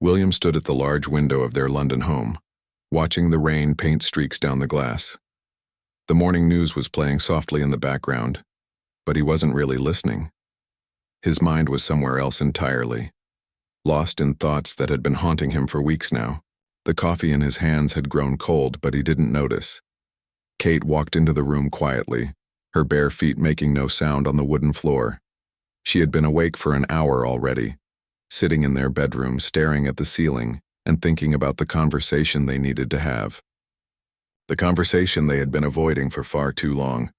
William stood at the large window of their London home, watching the rain paint streaks down the glass. The morning news was playing softly in the background, but he wasn't really listening. His mind was somewhere else entirely, lost in thoughts that had been haunting him for weeks now. The coffee in his hands had grown cold, but he didn't notice. Kate walked into the room quietly, her bare feet making no sound on the wooden floor. She had been awake for an hour already, sitting in their bedroom, staring at the ceiling and thinking about the conversation they needed to have. The conversation they had been avoiding for far too long.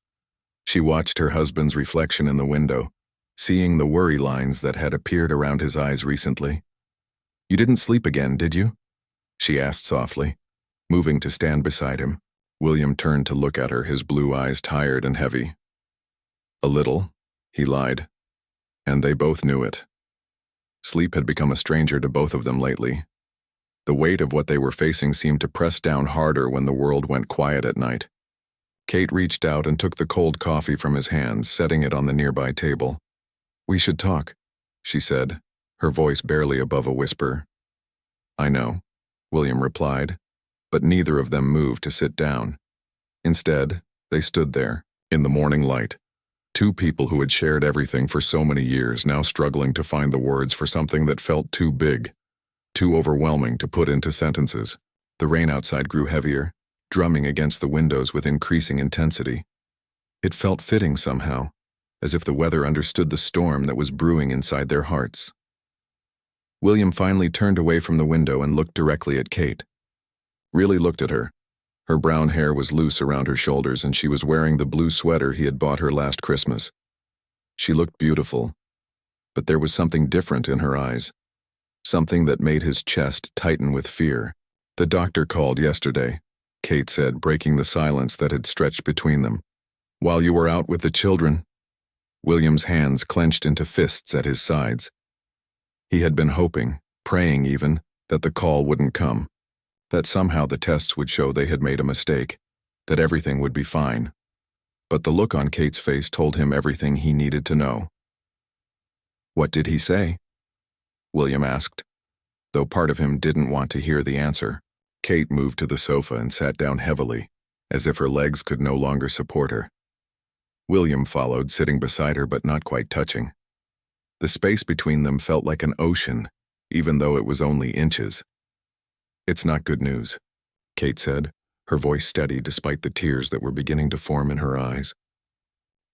She watched her husband's reflection in the window, seeing the worry lines that had appeared around his eyes recently. "You didn't sleep again, did you?" she asked softly, moving to stand beside him. William turned to look at her, his blue eyes tired and heavy. "A little," he lied, and they both knew it. Sleep had become a stranger to both of them lately. The weight of what they were facing seemed to press down harder when the world went quiet at night. Kate reached out and took the cold coffee from his hands, setting it on the nearby table. "We should talk," she said, her voice barely above a whisper. "I know," William replied, but neither of them moved to sit down. Instead, they stood there, in the morning light. Two people who had shared everything for so many years, now struggling to find the words for something that felt too big, too overwhelming to put into sentences. The rain outside grew heavier, drumming against the windows with increasing intensity. It felt fitting somehow, as if the weather understood the storm that was brewing inside their hearts. William finally turned away from the window and looked directly at Kate. Really looked at her. Her brown hair was loose around her shoulders and she was wearing the blue sweater he had bought her last Christmas. She looked beautiful, but there was something different in her eyes, something that made his chest tighten with fear. "The doctor called yesterday," Kate said, breaking the silence that had stretched between them. "While you were out with the children." William's hands clenched into fists at his sides. He had been hoping, praying even, that the call wouldn't come, that somehow the tests would show they had made a mistake, that everything would be fine. But the look on Kate's face told him everything he needed to know. "What did he say?" William asked, though part of him didn't want to hear the answer. Kate moved to the sofa and sat down heavily, as if her legs could no longer support her. William followed, sitting beside her but not quite touching. The space between them felt like an ocean, even though it was only inches. "It's not good news," Kate said, her voice steady despite the tears that were beginning to form in her eyes.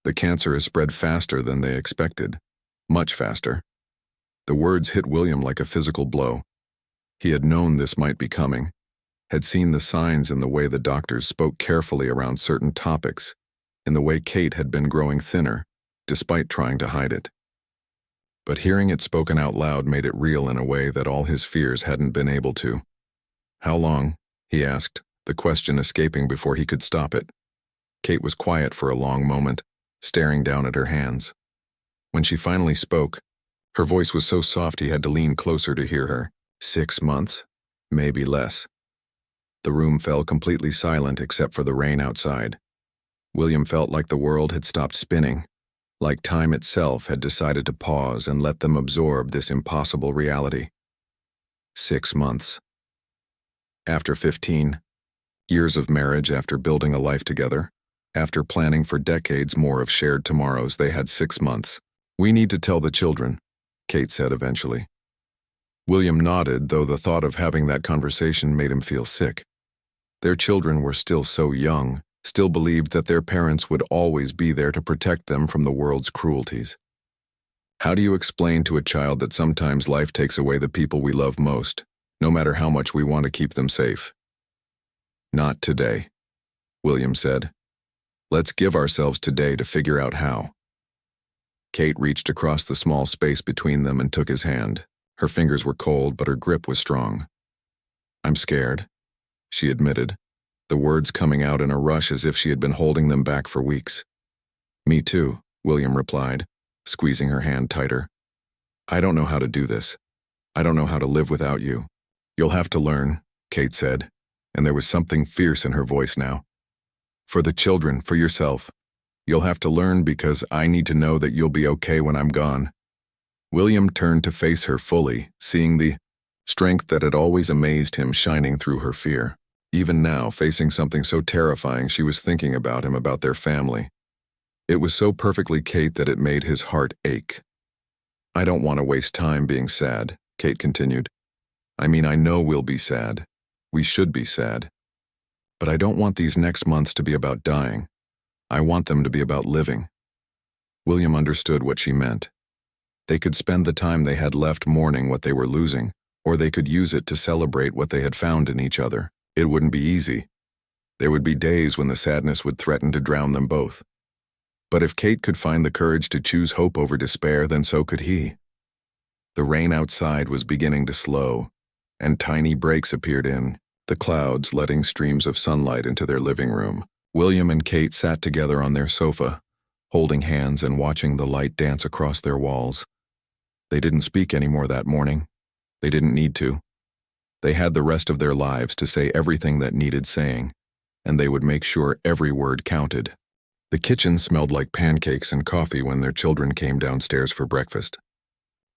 "The cancer has spread faster than they expected, much faster." The words hit William like a physical blow. He had known this might be coming, had seen the signs in the way the doctors spoke carefully around certain topics, in the way Kate had been growing thinner, despite trying to hide it. But hearing it spoken out loud made it real in a way that all his fears hadn't been able to. "How long?" he asked, the question escaping before he could stop it. Kate was quiet for a long moment, staring down at her hands. When she finally spoke, her voice was so soft he had to lean closer to hear her. 6 months, maybe less." The room fell completely silent except for the rain outside. William felt like the world had stopped spinning, like time itself had decided to pause and let them absorb this impossible reality. 6 months. After 15 years of marriage, after building a life together, after planning for decades more of shared tomorrows, they had 6 months. "We need to tell the children," Kate said eventually. William nodded, though the thought of having that conversation made him feel sick. Their children were still so young, still believed that their parents would always be there to protect them from the world's cruelties. How do you explain to a child that sometimes life takes away the people we love most, no matter how much we want to keep them safe? "Not today," William said. "Let's give ourselves today to figure out how." Kate reached across the small space between them and took his hand. Her fingers were cold, but her grip was strong. "I'm scared," she admitted, the words coming out in a rush as if she had been holding them back for weeks. "Me too," William replied, squeezing her hand tighter. "I don't know how to do this. I don't know how to live without you." "You'll have to learn," Kate said, and there was something fierce in her voice now. "For the children, for yourself. You'll have to learn because I need to know that you'll be okay when I'm gone." William turned to face her fully, seeing the strength that had always amazed him shining through her fear. Even now, facing something so terrifying, she was thinking about him, about their family. It was so perfectly Kate that it made his heart ache. "I don't want to waste time being sad," Kate continued. "I mean, I know we'll be sad. We should be sad. But I don't want these next months to be about dying. I want them to be about living." William understood what she meant. They could spend the time they had left mourning what they were losing, or they could use it to celebrate what they had found in each other. It wouldn't be easy. There would be days when the sadness would threaten to drown them both. But if Kate could find the courage to choose hope over despair, then so could he. The rain outside was beginning to slow, and tiny breaks appeared in the clouds, letting streams of sunlight into their living room. William and Kate sat together on their sofa, holding hands and watching the light dance across their walls. They didn't speak anymore that morning. They didn't need to. They had the rest of their lives to say everything that needed saying, and they would make sure every word counted. The kitchen smelled like pancakes and coffee when their children came downstairs for breakfast.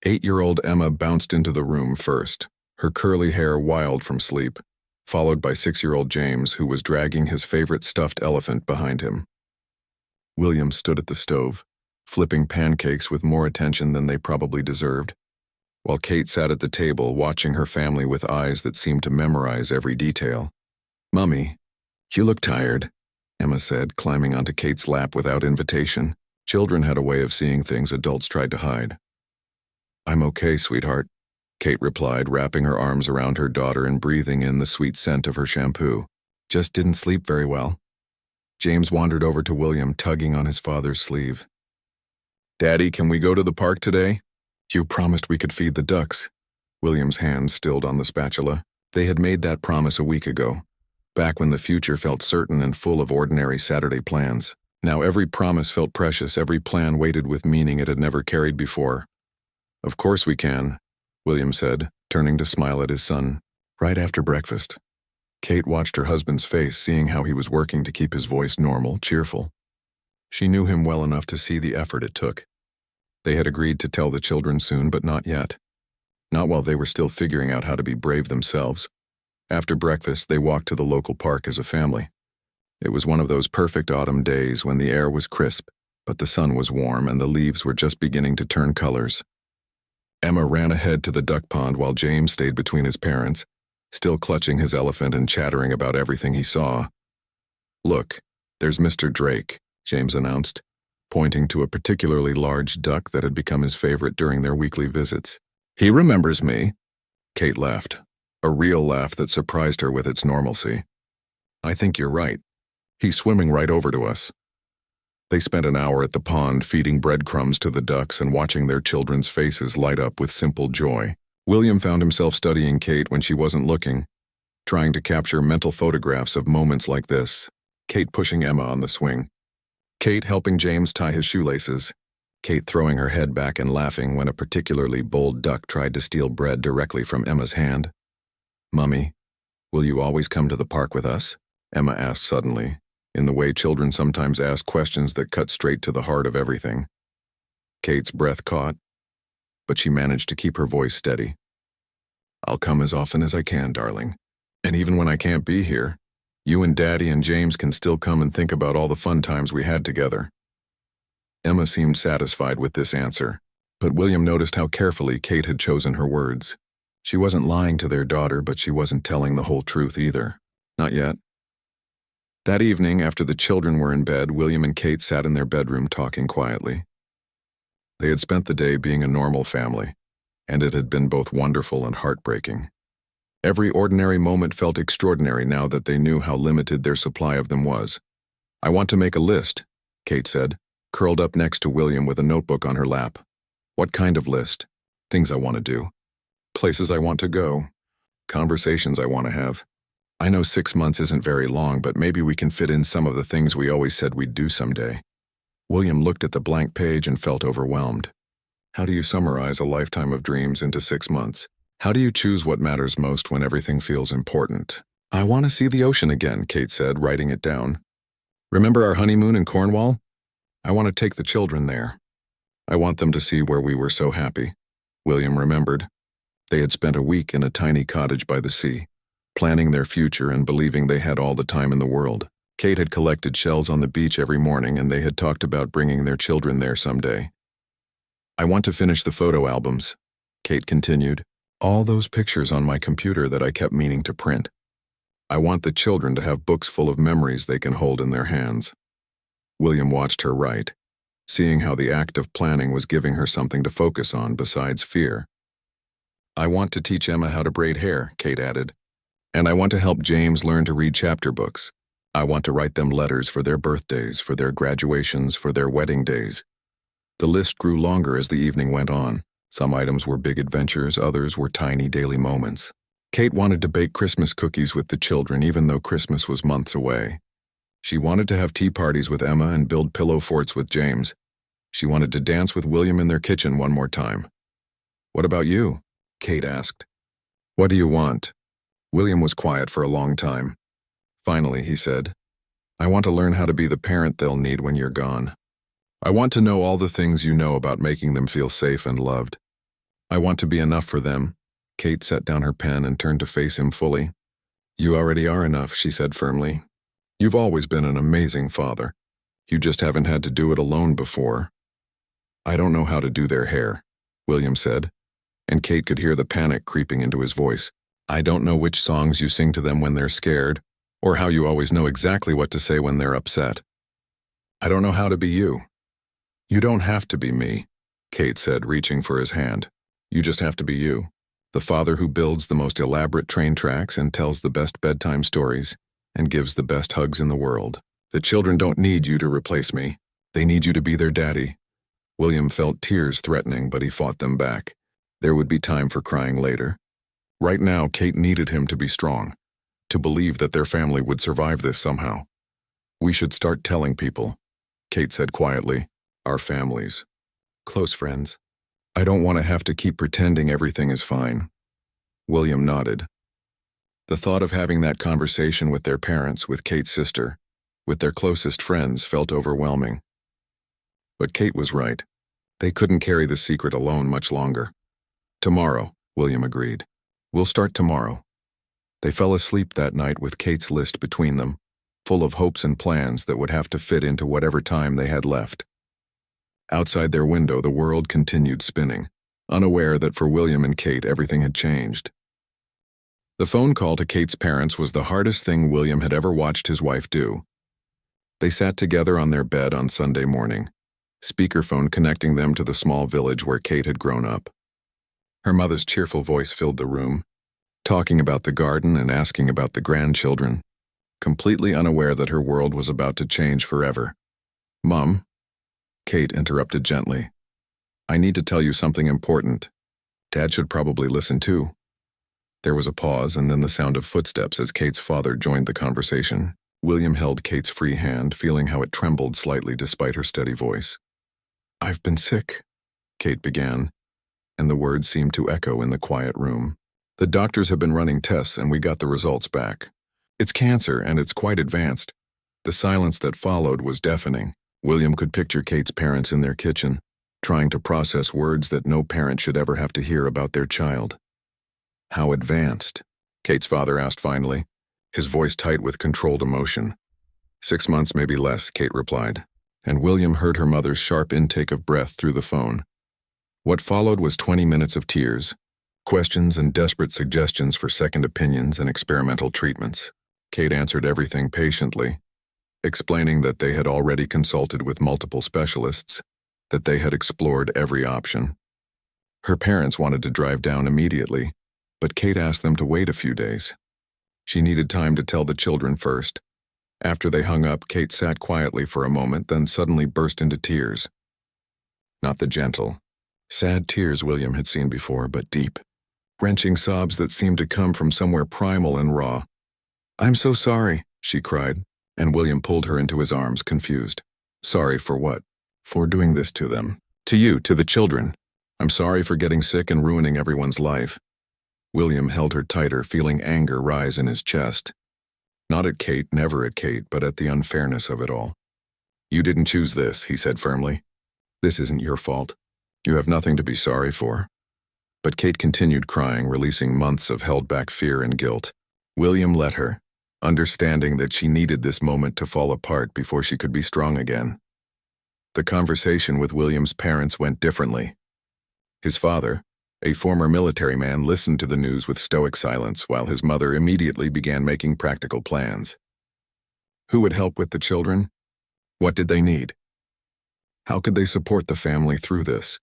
8-year-old Emma bounced into the room first, her curly hair wild from sleep, followed by 6-year-old James, who was dragging his favorite stuffed elephant behind him. William stood at the stove, flipping pancakes with more attention than they probably deserved, while Kate sat at the table watching her family with eyes that seemed to memorize every detail. "Mummy, you look tired," Emma said, climbing onto Kate's lap without invitation. Children had a way of seeing things adults tried to hide. "I'm okay, sweetheart," Kate replied, wrapping her arms around her daughter and breathing in the sweet scent of her shampoo. "Just didn't sleep very well." James wandered over to William, tugging on his father's sleeve. "Daddy, can we go to the park today? You promised we could feed the ducks." William's hands stilled on the spatula. They had made that promise a week ago, back when the future felt certain and full of ordinary Saturday plans. Now every promise felt precious, every plan weighted with meaning it had never carried before. "Of course we can," William said, turning to smile at his son. "Right after breakfast." Kate watched her husband's face, seeing how he was working to keep his voice normal, cheerful. She knew him well enough to see the effort it took. They had agreed to tell the children soon, but not yet. Not while they were still figuring out how to be brave themselves. After breakfast, they walked to the local park as a family. It was one of those perfect autumn days when the air was crisp, but the sun was warm and the leaves were just beginning to turn colors. Emma ran ahead to the duck pond while James stayed between his parents, still clutching his elephant and chattering about everything he saw. "Look, there's Mr. Drake," James announced, pointing to a particularly large duck that had become his favorite during their weekly visits. "He remembers me." Kate laughed, a real laugh that surprised her with its normalcy. "I think you're right. He's swimming right over to us." They spent an hour at the pond feeding breadcrumbs to the ducks and watching their children's faces light up with simple joy. William found himself studying Kate when she wasn't looking, trying to capture mental photographs of moments like this. Kate pushing Emma on the swing. Kate helping James tie his shoelaces. Kate throwing her head back and laughing when a particularly bold duck tried to steal bread directly from Emma's hand. "Mummy, will you always come to the park with us?" Emma asked suddenly, in the way children sometimes ask questions that cut straight to the heart of everything. Kate's breath caught, but she managed to keep her voice steady. "I'll come as often as I can, darling. And even when I can't be here, you and Daddy and James can still come and think about all the fun times we had together." Emma seemed satisfied with this answer, but William noticed how carefully Kate had chosen her words. She wasn't lying to their daughter, but she wasn't telling the whole truth either. Not yet. That evening, after the children were in bed, William and Kate sat in their bedroom talking quietly. They had spent the day being a normal family, and it had been both wonderful and heartbreaking. Every ordinary moment felt extraordinary now that they knew how limited their supply of them was. "I want to make a list," Kate said, curled up next to William with a notebook on her lap. "What kind of list?" "Things I want to do. Places I want to go. Conversations I want to have. I know 6 months isn't very long, but maybe we can fit in some of the things we always said we'd do someday." William looked at the blank page and felt overwhelmed. How do you summarize a lifetime of dreams into 6 months? How do you choose what matters most when everything feels important? "I want to see the ocean again," Kate said, writing it down. "Remember our honeymoon in Cornwall? I want to take the children there. I want them to see where we were so happy." William remembered. They had spent a week in a tiny cottage by the sea, planning their future and believing they had all the time in the world. Kate had collected shells on the beach every morning, and they had talked about bringing their children there someday. "I want to finish the photo albums," Kate continued. "All those pictures on my computer that I kept meaning to print. I want the children to have books full of memories they can hold in their hands." William watched her write, seeing how the act of planning was giving her something to focus on besides fear. "I want to teach Emma how to braid hair," Kate added. "And I want to help James learn to read chapter books. I want to write them letters for their birthdays, for their graduations, for their wedding days." The list grew longer as the evening went on. Some items were big adventures, others were tiny daily moments. Kate wanted to bake Christmas cookies with the children even though Christmas was months away. She wanted to have tea parties with Emma and build pillow forts with James. She wanted to dance with William in their kitchen one more time. "What about you?" Kate asked. "What do you want?" William was quiet for a long time. Finally, he said, "I want to learn how to be the parent they'll need when you're gone. I want to know all the things you know about making them feel safe and loved. I want to be enough for them." Kate set down her pen and turned to face him fully. "You already are enough," she said firmly. "You've always been an amazing father. You just haven't had to do it alone before." "I don't know how to do their hair," William said, and Kate could hear the panic creeping into his voice. "I don't know which songs you sing to them when they're scared, or how you always know exactly what to say when they're upset. I don't know how to be you." "You don't have to be me," Kate said, reaching for his hand. "You just have to be you. The father who builds the most elaborate train tracks and tells the best bedtime stories and gives the best hugs in the world. The children don't need you to replace me. They need you to be their daddy." William felt tears threatening, but he fought them back. There would be time for crying later. Right now, Kate needed him to be strong, to believe that their family would survive this somehow. "We should start telling people," Kate said quietly. "Our families. Close friends. I don't want to have to keep pretending everything is fine." William nodded. The thought of having that conversation with their parents, with Kate's sister, with their closest friends felt overwhelming. But Kate was right. They couldn't carry the secret alone much longer. "Tomorrow," William agreed. "We'll start tomorrow." They fell asleep that night with Kate's list between them, full of hopes and plans that would have to fit into whatever time they had left. Outside their window, the world continued spinning, unaware that for William and Kate everything had changed. The phone call to Kate's parents was the hardest thing William had ever watched his wife do. They sat together on their bed on Sunday morning, speakerphone connecting them to the small village where Kate had grown up. Her mother's cheerful voice filled the room, talking about the garden and asking about the grandchildren, completely unaware that her world was about to change forever. "Mom," Kate interrupted gently, "I need to tell you something important. Dad should probably listen too." There was a pause and then the sound of footsteps as Kate's father joined the conversation. William held Kate's free hand, feeling how it trembled slightly despite her steady voice. "I've been sick," Kate began, and the words seemed to echo in the quiet room. "The doctors have been running tests and we got the results back. It's cancer and it's quite advanced." The silence that followed was deafening. William could picture Kate's parents in their kitchen, trying to process words that no parent should ever have to hear about their child. "How advanced?" Kate's father asked finally, his voice tight with controlled emotion. 6 months, maybe less," Kate replied, and William heard her mother's sharp intake of breath through the phone. What followed was 20 minutes of tears, questions and desperate suggestions for second opinions and experimental treatments. Kate answered everything patiently, explaining that they had already consulted with multiple specialists, that they had explored every option. Her parents wanted to drive down immediately, but Kate asked them to wait a few days. She needed time to tell the children first. After they hung up, Kate sat quietly for a moment, then suddenly burst into tears. Not the gentle, sad tears William had seen before, but deep, wrenching sobs that seemed to come from somewhere primal and raw. "I'm so sorry," she cried, and William pulled her into his arms, confused. "Sorry for what?" "For doing this to them. To you, to the children. I'm sorry for getting sick and ruining everyone's life." William held her tighter, feeling anger rise in his chest. Not at Kate, never at Kate, but at the unfairness of it all. "You didn't choose this," he said firmly. "This isn't your fault. You have nothing to be sorry for." But Kate continued crying, releasing months of held-back fear and guilt. William let her, understanding that she needed this moment to fall apart before she could be strong again. The conversation with William's parents went differently. His father, a former military man, listened to the news with stoic silence, while his mother immediately began making practical plans. Who would help with the children? What did they need? How could they support the family through this?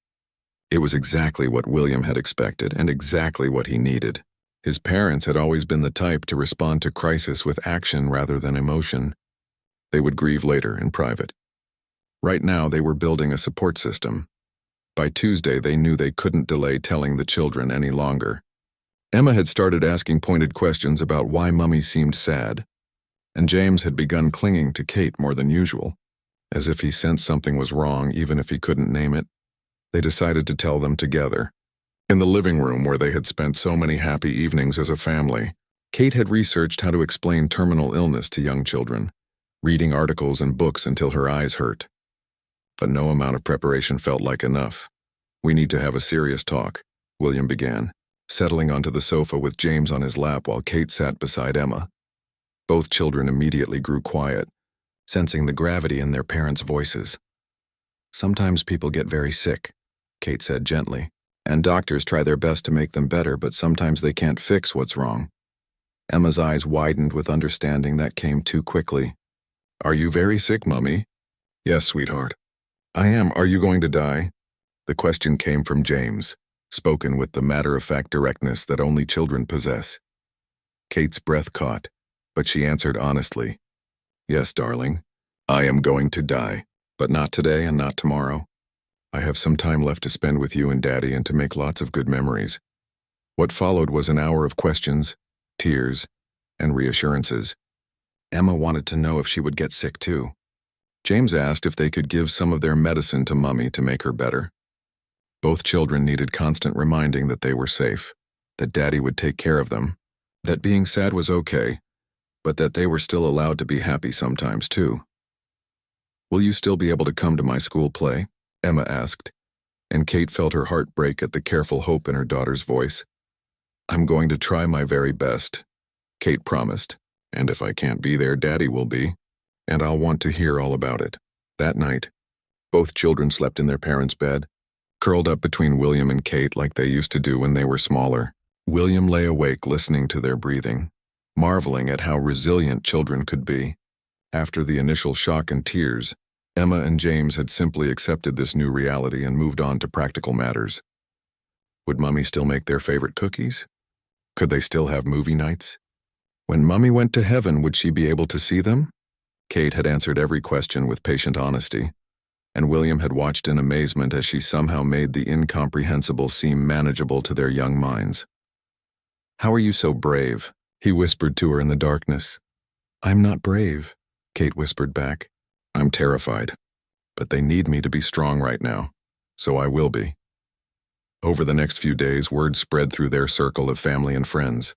It was exactly what William had expected and exactly what he needed. His parents had always been the type to respond to crisis with action rather than emotion. They would grieve later in private. Right now, they were building a support system. By Tuesday, they knew they couldn't delay telling the children any longer. Emma had started asking pointed questions about why Mummy seemed sad, and James had begun clinging to Kate more than usual, as if he sensed something was wrong even if he couldn't name it. They decided to tell them together. In the living room where they had spent so many happy evenings as a family, Kate had researched how to explain terminal illness to young children, reading articles and books until her eyes hurt. But no amount of preparation felt like enough. "We need to have a serious talk," William began, settling onto the sofa with James on his lap while Kate sat beside Emma. Both children immediately grew quiet, sensing the gravity in their parents' voices. "Sometimes people get very sick," Kate said gently, "and doctors try their best to make them better, but sometimes they can't fix what's wrong." Emma's eyes widened with understanding that came too quickly. "Are you very sick, Mummy?" "Yes, sweetheart. I am. Are you going to die?" The question came from James, spoken with the matter-of-fact directness that only children possess. Kate's breath caught, but she answered honestly, "Yes, darling. I am going to die, but not today and not tomorrow. I have some time left to spend with you and Daddy and to make lots of good memories." What followed was an hour of questions, tears, and reassurances. Emma wanted to know if she would get sick too. James asked if they could give some of their medicine to Mummy to make her better. Both children needed constant reminding that they were safe, that Daddy would take care of them, that being sad was okay, but that they were still allowed to be happy sometimes too. "Will you still be able to come to my school play?" Emma asked, and Kate felt her heart break at the careful hope in her daughter's voice. "I'm going to try my very best," Kate promised, "and if I can't be there, Daddy will be, and I'll want to hear all about it." That night, both children slept in their parents' bed, curled up between William and Kate like they used to do when they were smaller. William lay awake listening to their breathing, marveling at how resilient children could be. After the initial shock and tears, Emma and James had simply accepted this new reality and moved on to practical matters. Would Mummy still make their favorite cookies? Could they still have movie nights? When Mummy went to heaven, would she be able to see them? Kate had answered every question with patient honesty, and William had watched in amazement as she somehow made the incomprehensible seem manageable to their young minds. "How are you so brave?" he whispered to her in the darkness. "I'm not brave," Kate whispered back. "I'm terrified, but they need me to be strong right now, so I will be." Over the next few days, word spread through their circle of family and friends.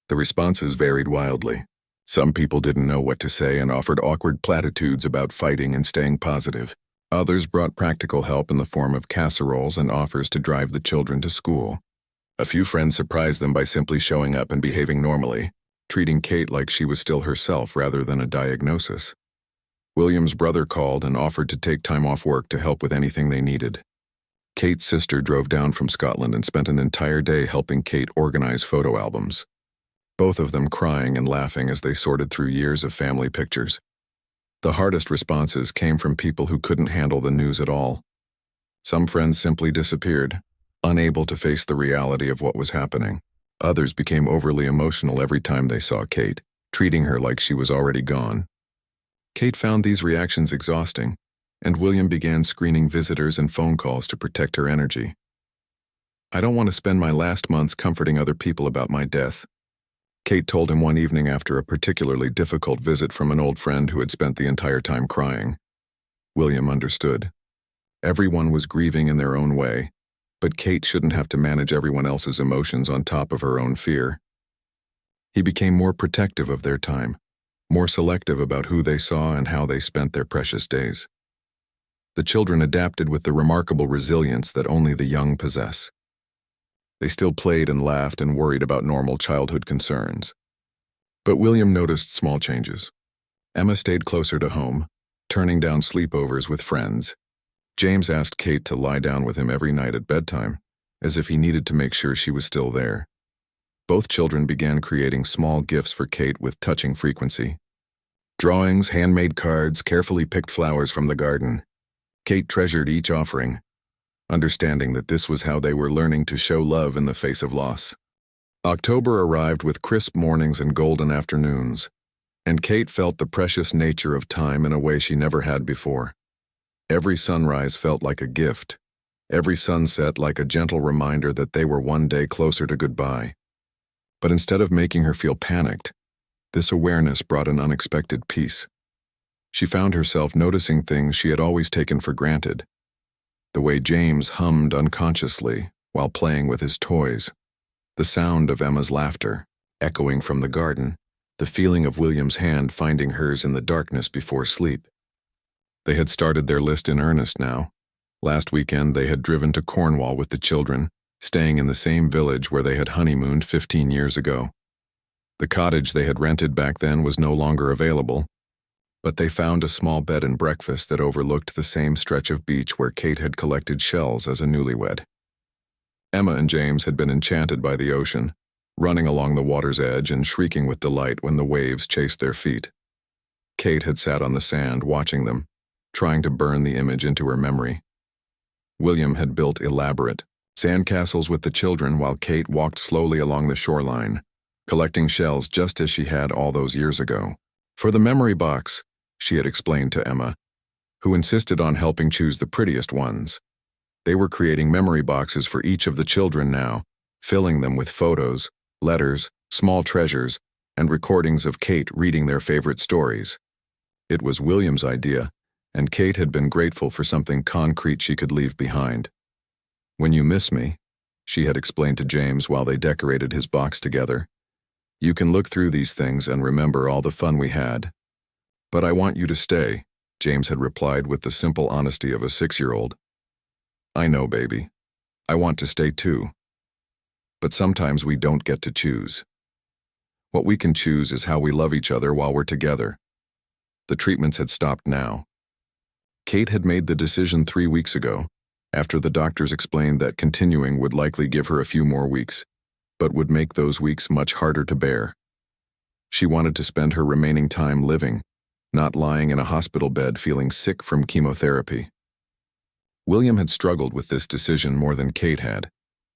The responses varied wildly. Some people didn't know what to say and offered awkward platitudes about fighting and staying positive. Others brought practical help in the form of casseroles and offers to drive the children to school. A few friends surprised them by simply showing up and behaving normally, treating Kate like she was still herself rather than a diagnosis. William's brother called and offered to take time off work to help with anything they needed. Kate's sister drove down from Scotland and spent an entire day helping Kate organize photo albums, both of them crying and laughing as they sorted through years of family pictures. The hardest responses came from people who couldn't handle the news at all. Some friends simply disappeared, unable to face the reality of what was happening. Others became overly emotional every time they saw Kate, treating her like she was already gone. Kate found these reactions exhausting, and William began screening visitors and phone calls to protect her energy. "I don't want to spend my last months comforting other people about my death," Kate told him one evening after a particularly difficult visit from an old friend who had spent the entire time crying. William understood. Everyone was grieving in their own way, but Kate shouldn't have to manage everyone else's emotions on top of her own fear. He became more protective of their time, more selective about who they saw and how they spent their precious days. The children adapted with the remarkable resilience that only the young possess. They still played and laughed and worried about normal childhood concerns. But William noticed small changes. Emma stayed closer to home, turning down sleepovers with friends. James asked Kate to lie down with him every night at bedtime, as if he needed to make sure she was still there. Both children began creating small gifts for Kate with touching frequency. Drawings, handmade cards, carefully picked flowers from the garden. Kate treasured each offering, understanding that this was how they were learning to show love in the face of loss. October arrived with crisp mornings and golden afternoons, and Kate felt the precious nature of time in a way she never had before. Every sunrise felt like a gift, every sunset like a gentle reminder that they were one day closer to goodbye. But instead of making her feel panicked, this awareness brought an unexpected peace. She found herself noticing things she had always taken for granted. The way James hummed unconsciously while playing with his toys, the sound of Emma's laughter echoing from the garden, the feeling of William's hand finding hers in the darkness before sleep. They had started their list in earnest now. Last weekend they had driven to Cornwall with the children, staying in the same village where they had honeymooned 15 years ago. The cottage they had rented back then was no longer available, but they found a small bed and breakfast that overlooked the same stretch of beach where Kate had collected shells as a newlywed. Emma and James had been enchanted by the ocean, running along the water's edge and shrieking with delight when the waves chased their feet. Kate had sat on the sand watching them, trying to burn the image into her memory. William had built elaborate sandcastles with the children while Kate walked slowly along the shoreline, collecting shells just as she had all those years ago. For the memory box, she had explained to Emma, who insisted on helping choose the prettiest ones. They were creating memory boxes for each of the children now, filling them with photos, letters, small treasures, and recordings of Kate reading their favorite stories. It was William's idea, and Kate had been grateful for something concrete she could leave behind. "When you miss me," she had explained to James while they decorated his box together, "you can look through these things and remember all the fun we had." "But I want you to stay," James had replied with the simple honesty of a 6-year-old. "I know, baby. I want to stay too. But sometimes we don't get to choose. What we can choose is how we love each other while we're together." The treatments had stopped now. Kate had made the decision 3 weeks ago, after the doctors explained that continuing would likely give her a few more weeks, but would make those weeks much harder to bear. She wanted to spend her remaining time living, not lying in a hospital bed feeling sick from chemotherapy. William had struggled with this decision more than Kate had.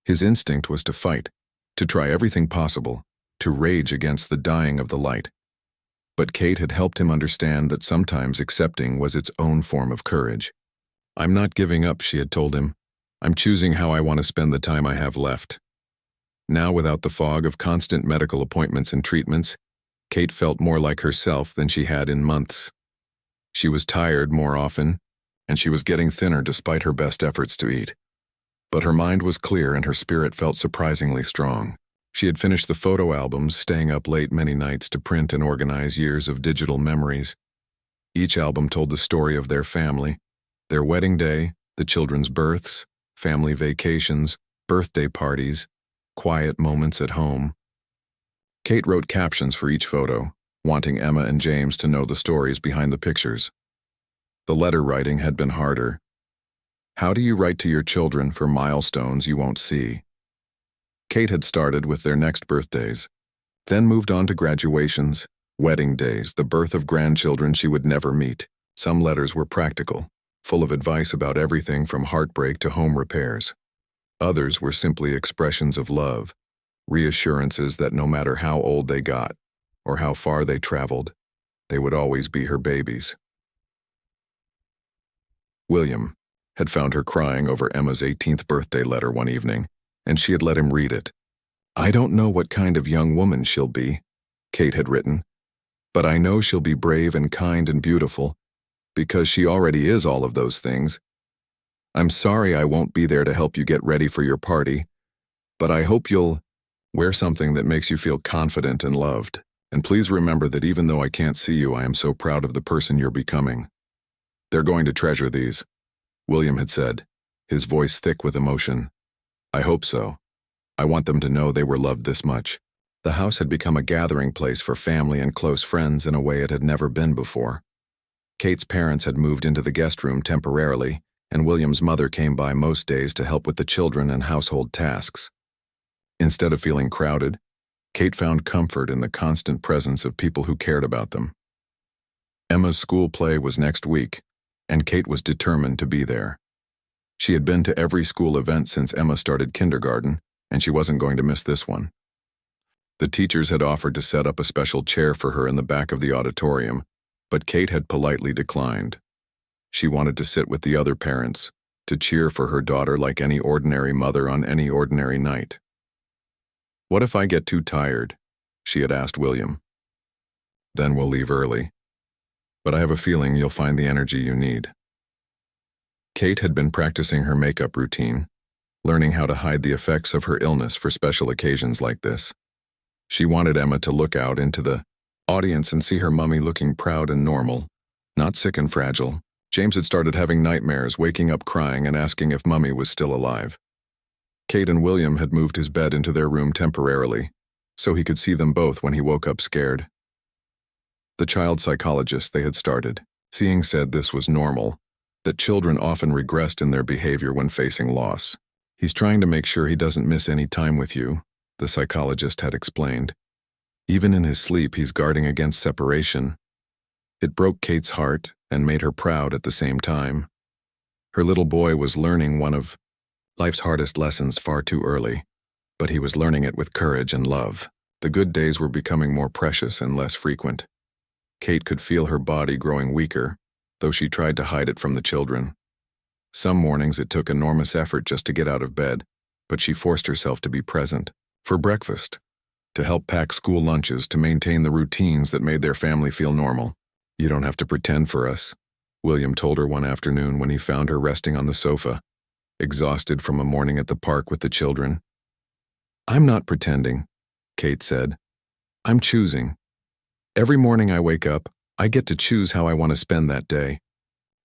His instinct was to fight, to try everything possible, to rage against the dying of the light. But Kate had helped him understand that sometimes accepting was its own form of courage. "I'm not giving up," she had told him. "I'm choosing how I want to spend the time I have left." Now, without the fog of constant medical appointments and treatments, Kate felt more like herself than she had in months. She was tired more often, and she was getting thinner despite her best efforts to eat. But her mind was clear and her spirit felt surprisingly strong. She had finished the photo albums, staying up late many nights to print and organize years of digital memories. Each album told the story of their family, their wedding day, the children's births, family vacations, birthday parties, quiet moments at home. Kate wrote captions for each photo, wanting Emma and James to know the stories behind the pictures. The letter writing had been harder. How do you write to your children for milestones you won't see? Kate had started with their next birthdays, then moved on to graduations, wedding days, the birth of grandchildren she would never meet. Some letters were practical, full of advice about everything from heartbreak to home repairs. Others were simply expressions of love, reassurances that no matter how old they got or how far they traveled, they would always be her babies. William had found her crying over Emma's 18th birthday letter one evening, and she had let him read it. "I don't know what kind of young woman she'll be," Kate had written, "but I know she'll be brave and kind and beautiful, because she already is all of those things. I'm sorry I won't be there to help you get ready for your party, but I hope you'll wear something that makes you feel confident and loved. And please remember that even though I can't see you, I am so proud of the person you're becoming." "They're going to treasure these," William had said, his voice thick with emotion. "I hope so. I want them to know they were loved this much. The house had become a gathering place for family and close friends in a way it had never been before. Kate's parents had moved into the guest room temporarily, and William's mother came by most days to help with the children and household tasks. Instead of feeling crowded, Kate found comfort in the constant presence of people who cared about them. Emma's school play was next week, and Kate was determined to be there. She had been to every school event since Emma started kindergarten, and she wasn't going to miss this one. The teachers had offered to set up a special chair for her in the back of the auditorium, but Kate had politely declined. She wanted to sit with the other parents, to cheer for her daughter like any ordinary mother on any ordinary night. "What if I get too tired?" she had asked William. "Then we'll leave early. But I have a feeling you'll find the energy you need." Kate had been practicing her makeup routine, learning how to hide the effects of her illness for special occasions like this. She wanted Emma to look out into the audience and see her mummy looking proud and normal, not sick and fragile. James had started having nightmares, waking up crying and asking if Mummy was still alive. Kate and William had moved his bed into their room temporarily, so he could see them both when he woke up scared. The child psychologist they had started seeing said this was normal, that children often regressed in their behavior when facing loss. "He's trying to make sure he doesn't miss any time with you," the psychologist had explained. "Even in his sleep, he's guarding against separation." It broke Kate's heart and made her proud at the same time. Her little boy was learning one of life's hardest lessons far too early, but he was learning it with courage and love. The good days were becoming more precious and less frequent. Kate could feel her body growing weaker, though she tried to hide it from the children. Some mornings it took enormous effort just to get out of bed, but she forced herself to be present. For breakfast, to help pack school lunches, to maintain the routines that made their family feel normal. "You don't have to pretend for us," William told her one afternoon when he found her resting on the sofa, exhausted from a morning at the park with the children. "I'm not pretending," Kate said. "I'm choosing. Every morning I wake up, I get to choose how I want to spend that day.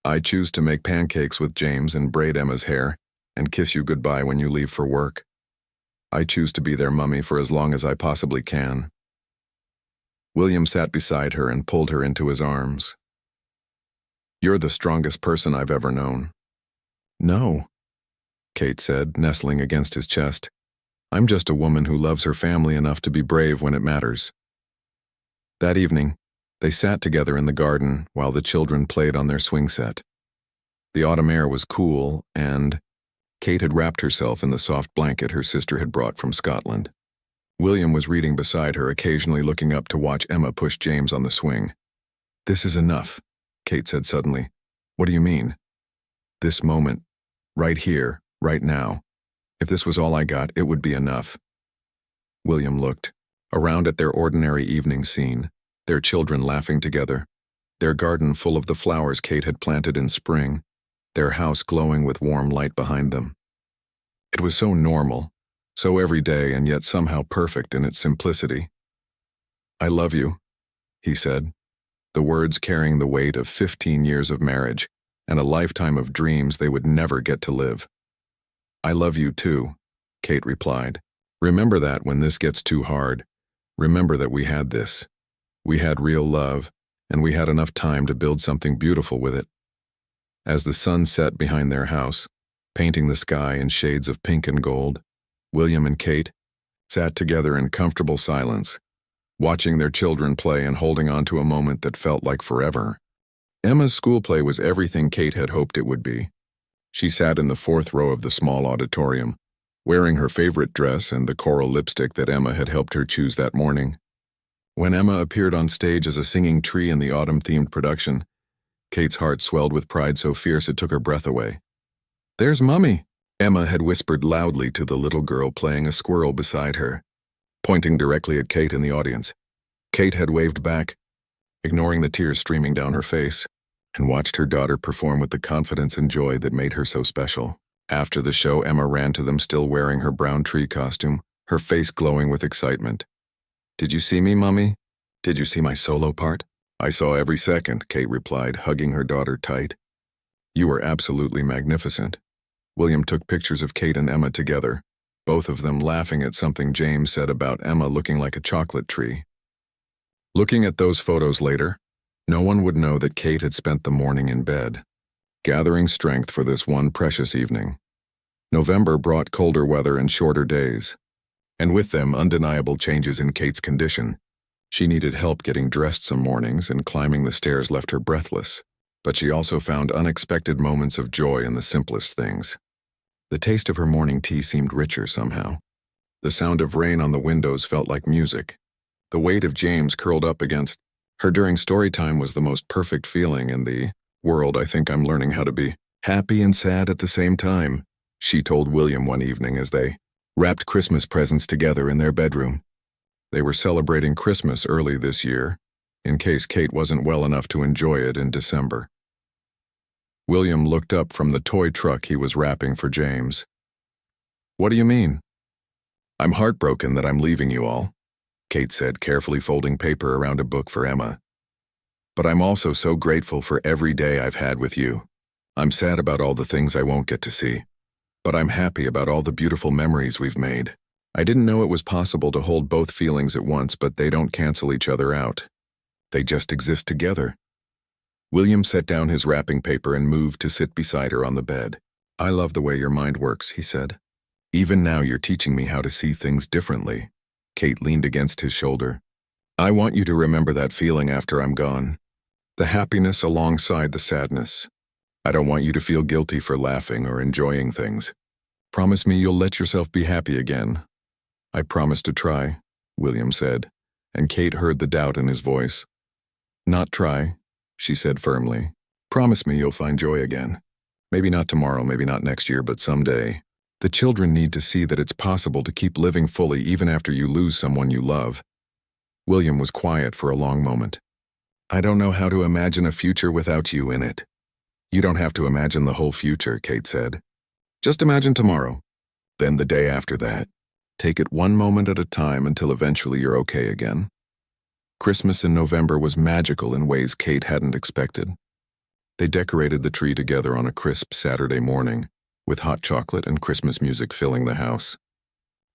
I choose to make pancakes with James and braid Emma's hair and kiss you goodbye when you leave for work. I choose to be their mummy for as long as I possibly can." William sat beside her and pulled her into his arms. "You're the strongest person I've ever known." "No," Kate said, nestling against his chest. "I'm just a woman who loves her family enough to be brave when it matters." That evening, they sat together in the garden while the children played on their swing set. The autumn air was cool, and Kate had wrapped herself in the soft blanket her sister had brought from Scotland. William was reading beside her, occasionally looking up to watch Emma push James on the swing. "This is enough," Kate said suddenly. "What do you mean?" "This moment, right here, right now. If this was all I got, it would be enough." William looked around at their ordinary evening scene, their children laughing together, their garden full of the flowers Kate had planted in spring, their house glowing with warm light behind them. It was so normal, so everyday, and yet somehow perfect in its simplicity. "I love you," he said, the words carrying the weight of 15 years of marriage and a lifetime of dreams they would never get to live. "I love you too," Kate replied. "Remember that when this gets too hard. Remember that we had this. We had real love, and we had enough time to build something beautiful with it." As the sun set behind their house, painting the sky in shades of pink and gold, William and Kate sat together in comfortable silence, watching their children play and holding on to a moment that felt like forever. Emma's school play was everything Kate had hoped it would be. She sat in the fourth row of the small auditorium, wearing her favorite dress and the coral lipstick that Emma had helped her choose that morning. When Emma appeared on stage as a singing tree in the autumn-themed production, Kate's heart swelled with pride so fierce it took her breath away. "There's Mummy," Emma had whispered loudly to the little girl playing a squirrel beside her, pointing directly at Kate in the audience. Kate had waved back, ignoring the tears streaming down her face, and watched her daughter perform with the confidence and joy that made her so special. After the show, Emma ran to them still wearing her brown tree costume, her face glowing with excitement. "Did you see me, Mummy? Did you see my solo part?" "I saw every second," Kate replied, hugging her daughter tight. "You were absolutely magnificent." William took pictures of Kate and Emma together, both of them laughing at something James said about Emma looking like a chocolate tree. Looking at those photos later, no one would know that Kate had spent the morning in bed, gathering strength for this one precious evening. November brought colder weather and shorter days, and with them undeniable changes in Kate's condition. She needed help getting dressed some mornings, and climbing the stairs left her breathless, but she also found unexpected moments of joy in the simplest things. The taste of her morning tea seemed richer somehow. The sound of rain on the windows felt like music. The weight of James curled up against her during story time was the most perfect feeling in the world. I think I'm learning how to be happy and sad at the same time, she told William one evening as they wrapped Christmas presents together in their bedroom. They were celebrating Christmas early this year, in case Kate wasn't well enough to enjoy it in December. William looked up from the toy truck he was wrapping for James. "What do you mean?" "I'm heartbroken that I'm leaving you all," Kate said, carefully folding paper around a book for Emma. "But I'm also so grateful for every day I've had with you. I'm sad about all the things I won't get to see, but I'm happy about all the beautiful memories we've made. I didn't know it was possible to hold both feelings at once, but they don't cancel each other out. They just exist together." William set down his wrapping paper and moved to sit beside her on the bed. "I love the way your mind works," he said. "Even now you're teaching me how to see things differently." Kate leaned against his shoulder. "I want you to remember that feeling after I'm gone. The happiness alongside the sadness. I don't want you to feel guilty for laughing or enjoying things. Promise me you'll let yourself be happy again." "I promise to try," William said, and Kate heard the doubt in his voice. "Not try," she said firmly. "Promise me you'll find joy again. Maybe not tomorrow, maybe not next year, but someday. The children need to see that it's possible to keep living fully even after you lose someone you love." William was quiet for a long moment. "I don't know how to imagine a future without you in it." "You don't have to imagine the whole future," Kate said. "Just imagine tomorrow, then the day after that. Take it one moment at a time until eventually you're okay again." Christmas in November was magical in ways Kate hadn't expected. They decorated the tree together on a crisp Saturday morning, with hot chocolate and Christmas music filling the house.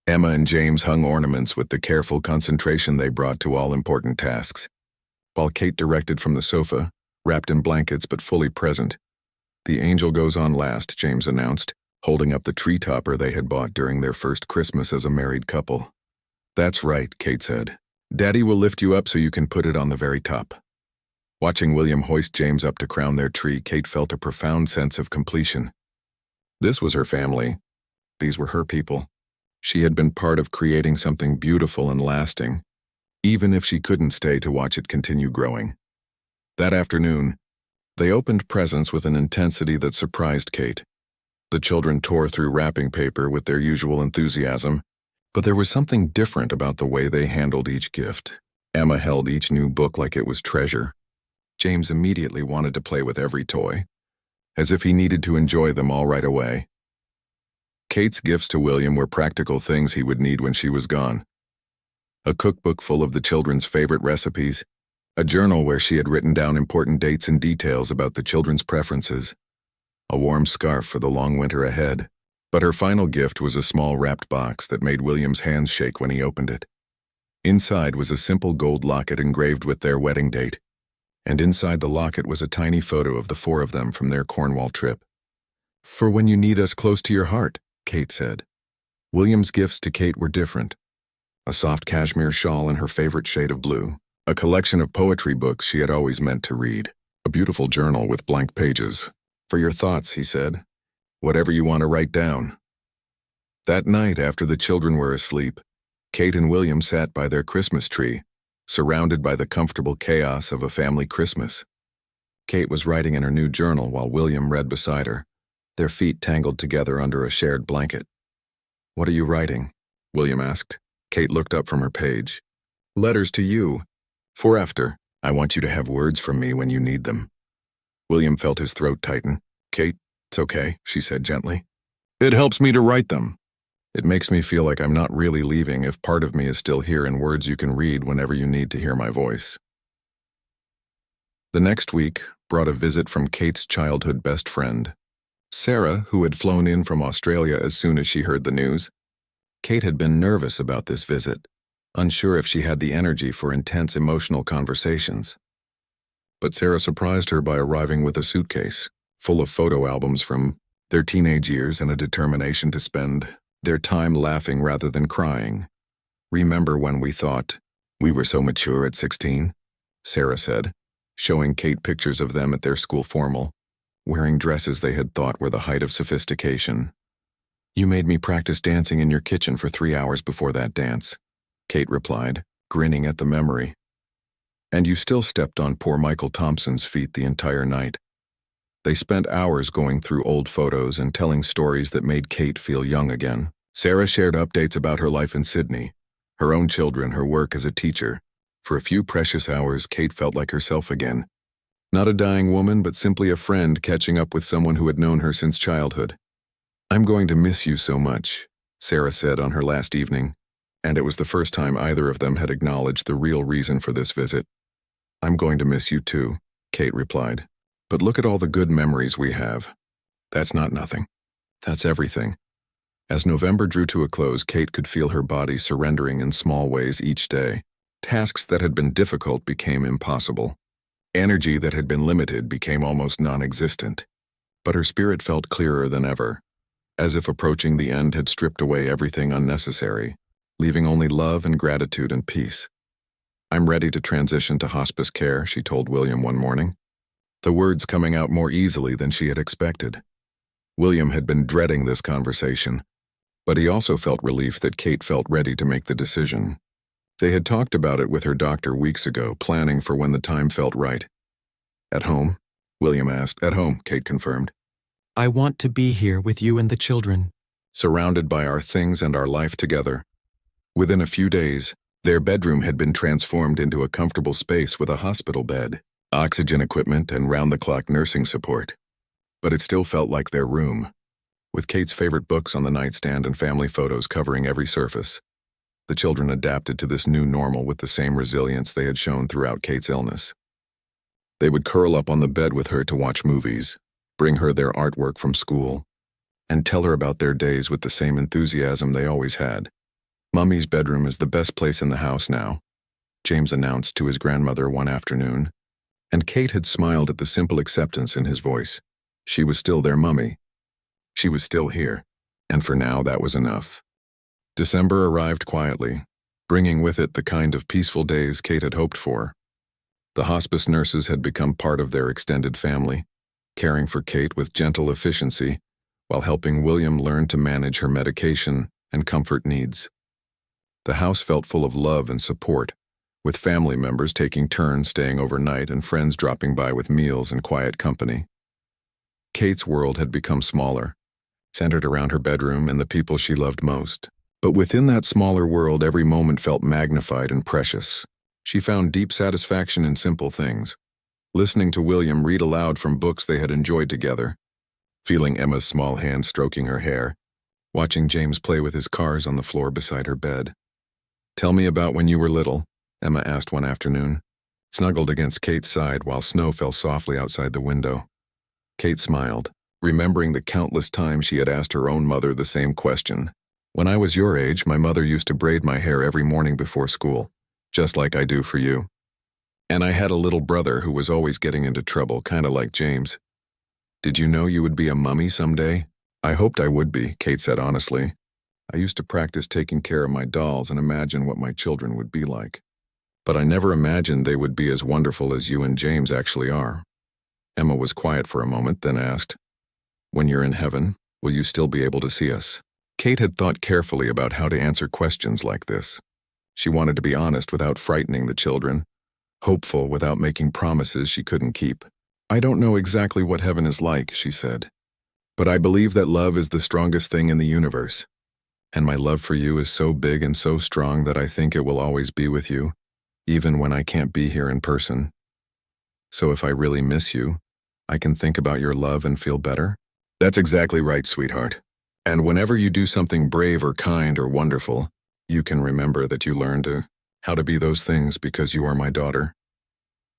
Emma and James hung ornaments with the careful concentration they brought to all important tasks, while Kate directed from the sofa, wrapped in blankets but fully present. "The angel goes on last," James announced, holding up the tree topper they had bought during their first Christmas as a married couple. "That's right," Kate said. "Daddy will lift you up so you can put it on the very top." Watching William hoist James up to crown their tree, Kate felt a profound sense of completion. This was her family. These were her people. She had been part of creating something beautiful and lasting, even if she couldn't stay to watch it continue growing. That afternoon, they opened presents with an intensity that surprised Kate. The children tore through wrapping paper with their usual enthusiasm, but there was something different about the way they handled each gift. Emma held each new book like it was treasure. James immediately wanted to play with every toy, as if he needed to enjoy them all right away. Kate's gifts to William were practical things he would need when she was gone. A cookbook full of the children's favorite recipes, a journal where she had written down important dates and details about the children's preferences, a warm scarf for the long winter ahead. But her final gift was a small wrapped box that made William's hands shake when he opened it. Inside was a simple gold locket engraved with their wedding date, and inside the locket was a tiny photo of the four of them from their Cornwall trip. "For when you need us close to your heart," Kate said. William's gifts to Kate were different. A soft cashmere shawl in her favorite shade of blue, a collection of poetry books she had always meant to read, a beautiful journal with blank pages. "For your thoughts," he said. "Whatever you want to write down." That night, after the children were asleep, Kate and William sat by their Christmas tree, surrounded by the comfortable chaos of a family Christmas. Kate was writing in her new journal while William read beside her, their feet tangled together under a shared blanket. "What are you writing?" William asked. Kate looked up from her page. "Letters to you. For after. I want you to have words from me when you need them." William felt his throat tighten. "Kate, it's okay," she said gently. "It helps me to write them. It makes me feel like I'm not really leaving if part of me is still here in words you can read whenever you need to hear my voice." The next week brought a visit from Kate's childhood best friend, Sarah, who had flown in from Australia as soon as she heard the news. Kate had been nervous about this visit, unsure if she had the energy for intense emotional conversations. But Sarah surprised her by arriving with a suitcase full of photo albums from their teenage years and a determination to spend their time laughing rather than crying. "Remember when we thought we were so mature at 16? Sarah said, showing Kate pictures of them at their school formal, wearing dresses they had thought were the height of sophistication. "You made me practice dancing in your kitchen for 3 hours before that dance," Kate replied, grinning at the memory. "And you still stepped on poor Michael Thompson's feet the entire night." They spent hours going through old photos and telling stories that made Kate feel young again. Sarah shared updates about her life in Sydney, her own children, her work as a teacher. For a few precious hours, Kate felt like herself again. Not a dying woman, but simply a friend catching up with someone who had known her since childhood. "I'm going to miss you so much," Sarah said on her last evening, and it was the first time either of them had acknowledged the real reason for this visit. "I'm going to miss you too," Kate replied. "But look at all the good memories we have. That's not nothing. That's everything." As November drew to a close, Kate could feel her body surrendering in small ways each day. Tasks that had been difficult became impossible. Energy that had been limited became almost non-existent. But her spirit felt clearer than ever, as if approaching the end had stripped away everything unnecessary, leaving only love and gratitude and peace. "I'm ready to transition to hospice care," she told William one morning, the words coming out more easily than she had expected. William had been dreading this conversation, but he also felt relief that Kate felt ready to make the decision. They had talked about it with her doctor weeks ago, planning for when the time felt right. "At home?" William asked. "At home," Kate confirmed. "I want to be here with you and the children." "Surrounded by our things and our life together." Within a few days, their bedroom had been transformed into a comfortable space with a hospital bed, oxygen equipment, and round-the-clock nursing support. But it still felt like their room, with Kate's favorite books on the nightstand and family photos covering every surface. The children adapted to this new normal with the same resilience they had shown throughout Kate's illness. They would curl up on the bed with her to watch movies, bring her their artwork from school, and tell her about their days with the same enthusiasm they always had. "Mummy's bedroom is the best place in the house now," James announced to his grandmother one afternoon, and Kate had smiled at the simple acceptance in his voice. She was still their mummy. She was still here, and for now that was enough. December arrived quietly, bringing with it the kind of peaceful days Kate had hoped for. The hospice nurses had become part of their extended family, caring for Kate with gentle efficiency while helping William learn to manage her medication and comfort needs. The house felt full of love and support, with family members taking turns staying overnight and friends dropping by with meals and quiet company. Kate's world had become smaller, centered around her bedroom and the people she loved most. But within that smaller world, every moment felt magnified and precious. She found deep satisfaction in simple things, listening to William read aloud from books they had enjoyed together, feeling Emma's small hand stroking her hair, watching James play with his cars on the floor beside her bed. "Tell me about when you were little," Emma asked one afternoon, snuggled against Kate's side while snow fell softly outside the window. Kate smiled, remembering the countless times she had asked her own mother the same question. "When I was your age, my mother used to braid my hair every morning before school, just like I do for you. And I had a little brother who was always getting into trouble, kinda like James. Did you know you would be a mummy someday?" "I hoped I would be," Kate said honestly. "I used to practice taking care of my dolls and imagine what my children would be like. But I never imagined they would be as wonderful as you and James actually are." Emma was quiet for a moment, then asked, "When you're in heaven, will you still be able to see us?" Kate had thought carefully about how to answer questions like this. She wanted to be honest without frightening the children, hopeful without making promises she couldn't keep. "I don't know exactly what heaven is like," she said, "but I believe that love is the strongest thing in the universe. And my love for you is so big and so strong that I think it will always be with you, even when I can't be here in person. So if I really miss you, I can think about your love and feel better." "That's exactly right, sweetheart. And whenever you do something brave or kind or wonderful, you can remember that you learned how to be those things because you are my daughter."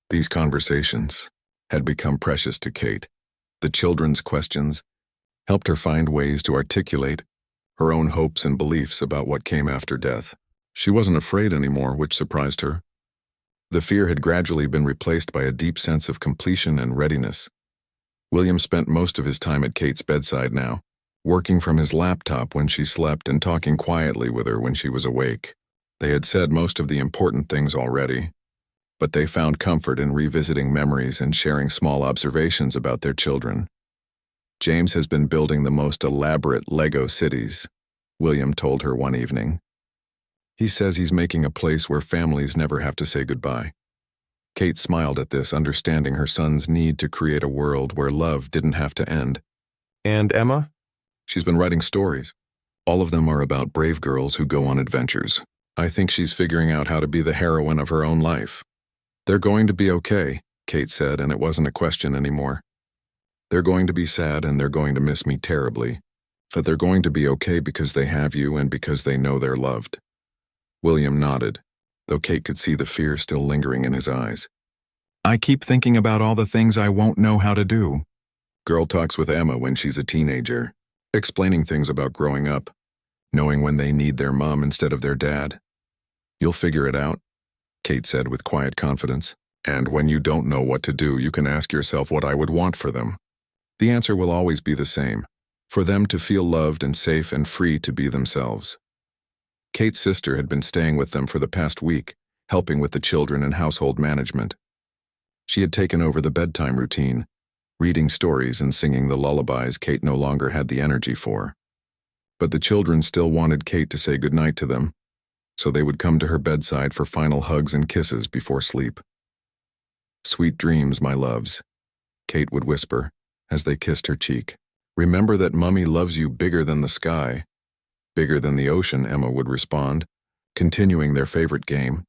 These conversations had become precious to Kate. The children's questions helped her find ways to articulate her own hopes and beliefs about what came after death. She wasn't afraid anymore, which surprised her. The fear had gradually been replaced by a deep sense of completion and readiness. William spent most of his time at Kate's bedside now, working from his laptop when she slept and talking quietly with her when she was awake. They had said most of the important things already, but they found comfort in revisiting memories and sharing small observations about their children. James has been building the most elaborate Lego cities, William told her one evening. He says he's making a place where families never have to say goodbye. Kate smiled at this, understanding her son's need to create a world where love didn't have to end. And Emma? She's been writing stories. All of them are about brave girls who go on adventures. I think she's figuring out how to be the heroine of her own life. They're going to be okay, Kate said, and it wasn't a question anymore. They're going to be sad and they're going to miss me terribly, but they're going to be okay because they have you and because they know they're loved. William nodded, though Kate could see the fear still lingering in his eyes. I keep thinking about all the things I won't know how to do. Girl talks with Emma when she's a teenager, explaining things about growing up, knowing when they need their mom instead of their dad. You'll figure it out, Kate said with quiet confidence. And when you don't know what to do, you can ask yourself what I would want for them. The answer will always be the same, for them to feel loved and safe and free to be themselves. Kate's sister had been staying with them for the past week, helping with the children and household management. She had taken over the bedtime routine, reading stories and singing the lullabies Kate no longer had the energy for. But the children still wanted Kate to say goodnight to them, so they would come to her bedside for final hugs and kisses before sleep. "Sweet dreams, my loves," Kate would whisper as they kissed her cheek. "Remember that Mummy loves you bigger than the sky." "Bigger than the ocean," Emma would respond, continuing their favorite game.